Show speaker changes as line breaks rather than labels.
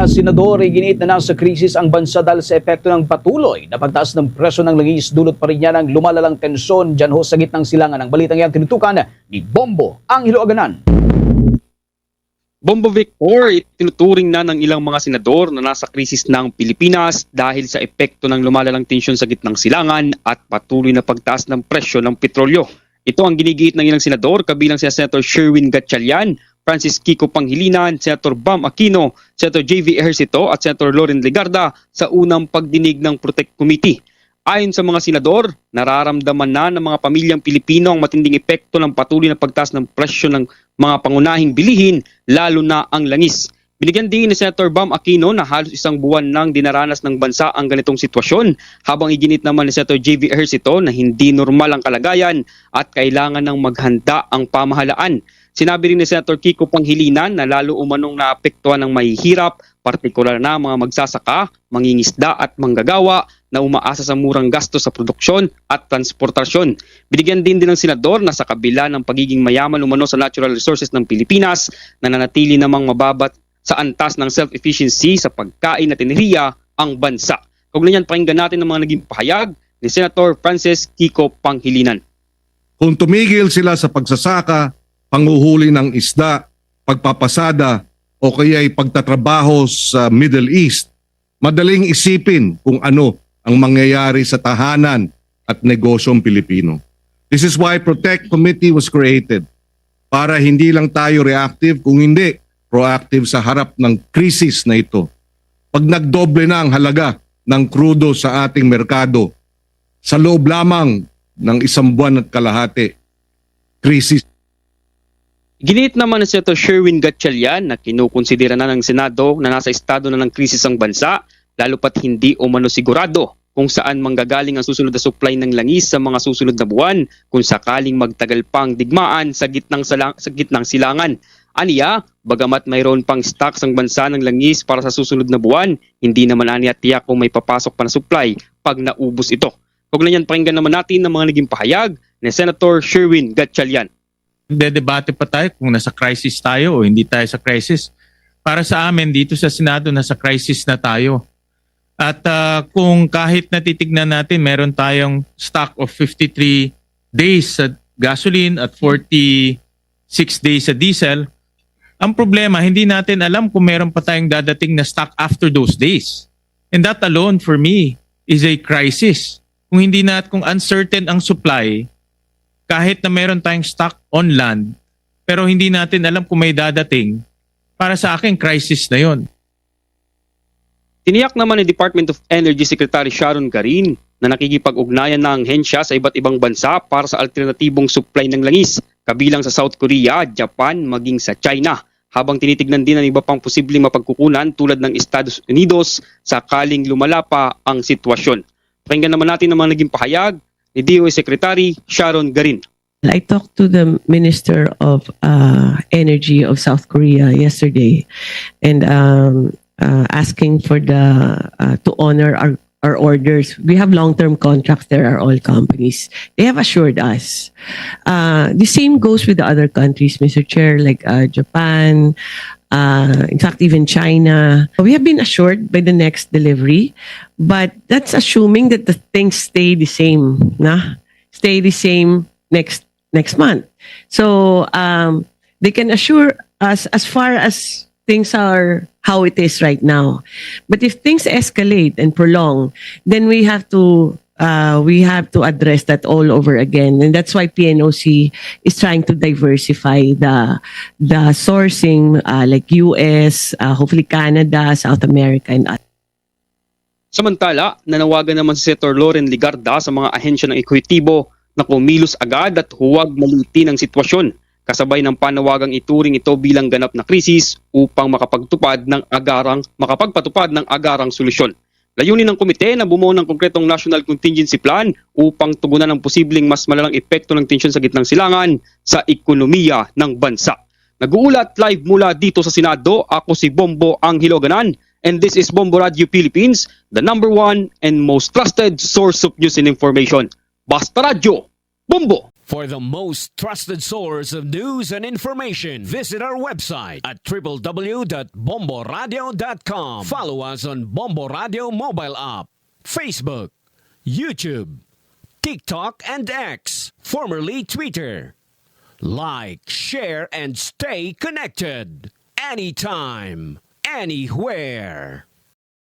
senador ay giniit na nasa krisis ang bansa dahil sa epekto ng patuloy na pagtaas ng presyo ng langis. Dulot pa rin yan ang lumalalang tensyon dyan ho sa gitnang silangan. Ang balitang yan tinutukan ni Bombo Angelo Aganan.
Bombo Victor, tinuturing na ng ilang mga senador na nasa krisis ng Pilipinas dahil sa epekto ng lumalalang tensyon sa gitnang silangan at patuloy na pagtaas ng presyo ng petrolyo. Ito ang ginigiit ng ilang senador kabilang si Senator Sherwin Gatchalian, Francis Kiko Pangilinan, Senator Bam Aquino, Senator JV Ejercito at Senator Loren Legarda sa unang pagdinig ng Protect Committee. Ayon sa mga senador, nararamdaman na ng mga pamilyang Pilipino ang matinding epekto ng patuloy na pagtaas ng presyo ng mga pangunahing bilihin, lalo na ang langis. Binigyan din ni Senator Bam Aquino na halos isang buwan nang dinaranas ng bansa ang ganitong sitwasyon, habang iginit naman ni Senator JV Ejercito na hindi normal ang kalagayan at kailangan ng maghanda ang pamahalaan. Sinabi rin ni Senator Kiko Pangilinan na lalo umanong naapektuhan ng mahihirap, partikular na mga magsasaka, mangingisda at manggagawa na umaasa sa murang gasto sa produksyon at transportasyon. Binigyan din ng senador na sa kabila ng pagiging mayaman umano sa natural resources ng Pilipinas, nananatili namang mababat sa antas ng self-efficiency sa pagkain at enerhiya ang bansa. Kaugnay niyan, pakinggan natin ang mga naging pahayag ni Senator Francis Kiko Pangilinan.
Kung tumigil sila sa pagsasaka, panghuhuli ng isda, pagpapasada o kaya'y pagtatrabaho sa Middle East, madaling isipin kung ano ang mangyayari sa tahanan at negosyong Pilipino. This is why Protect Committee was created, para hindi lang tayo reactive, kung hindi proactive sa harap ng krisis na ito. Pag nagdoble na ang halaga ng krudo sa ating merkado, sa loob lamang ng isang buwan at kalahati, krisis.
Giniit naman ni Senator Sherwin Gatchalian na kinukonsidera na ng Senado na nasa estado na ng krisis ang bansa, lalo pat hindi umano sigurado kung saan manggagaling ang susunod na supply ng langis sa mga susunod na buwan kung sakaling magtagal pang digmaan sa gitnang silangan. Aniya, bagamat mayroon pang stocks ang bansa ng langis para sa susunod na buwan, hindi naman aniya tiyak kung may papasok pa na supply pag naubos ito. Kaugnay niyan, pakinggan naman natin ang mga naging pahayag ni Senator Sherwin Gatchalian.
Debate pa tayo kung nasa crisis tayo o hindi tayo sa crisis. Para sa amin dito sa Senado, nasa crisis na tayo. At kung kahit natitignan natin, meron tayong stock of 53 days sa gasoline at 46 days sa diesel, ang problema, hindi natin alam kung meron pa tayong dadating na stock after those days. And that alone for me is a crisis. Kung uncertain ang supply, kahit na meron tayong stock on land, pero hindi natin alam kung may dadating, para sa akin, crisis na yon.
Tiniyak naman ni Department of Energy Secretary Sharon Garin na nakikipag-ugnayan na ang hensya sa iba't ibang bansa para sa alternatibong supply ng langis, kabilang sa South Korea, Japan, maging sa China, habang tinitignan din ang iba pang posibleng mapagkukunan tulad ng Estados Unidos sakaling lumala pa ang sitwasyon. Pakinggan naman natin ang mga naging pahayag ni DOE Secretary Sharon Garin.
I talked to the Minister of Energy of South Korea yesterday and asking for to honor our orders. We have long-term contracts. There are oil companies. They have assured us. The same goes with the other countries, Mr. Chair, like Japan, in fact, even China. We have been assured by the next delivery, but that's assuming that the things stay the same, stay the same next month. So they can assure us as far as things are how it is right now. But if things escalate and prolong, then we have to address that all over again, and that's why PNOC is trying to diversify the sourcing, like US, hopefully Canada, South America, and others.
Samantala, nanawagan naman si Senator Loren Legarda sa mga ahensya ng ekwitibo na kumilos agad at huwag maliitin ang sitwasyon, kasabay ng panawagang ituring ito bilang ganap na krisis upang makapagpatupad ng agarang solusyon. Layunin ng komite na bumuo ng konkretong National Contingency Plan upang tugunan ang posibleng mas malalang epekto ng tensyon sa gitnang silangan sa ekonomiya ng bansa. Nag-uulat live mula dito sa Senado, ako si Bombo Angelo Aganan, and this is Bombo Radio Philippines, the #1 and most trusted source of news and information. Basta Radio, Bombo!
For the most trusted source of news and information, visit our website at www.bomboradio.com. Follow us on Bombo Radio mobile app, Facebook, YouTube, TikTok, and X, formerly Twitter. Like, share, and stay connected. Anytime, anywhere.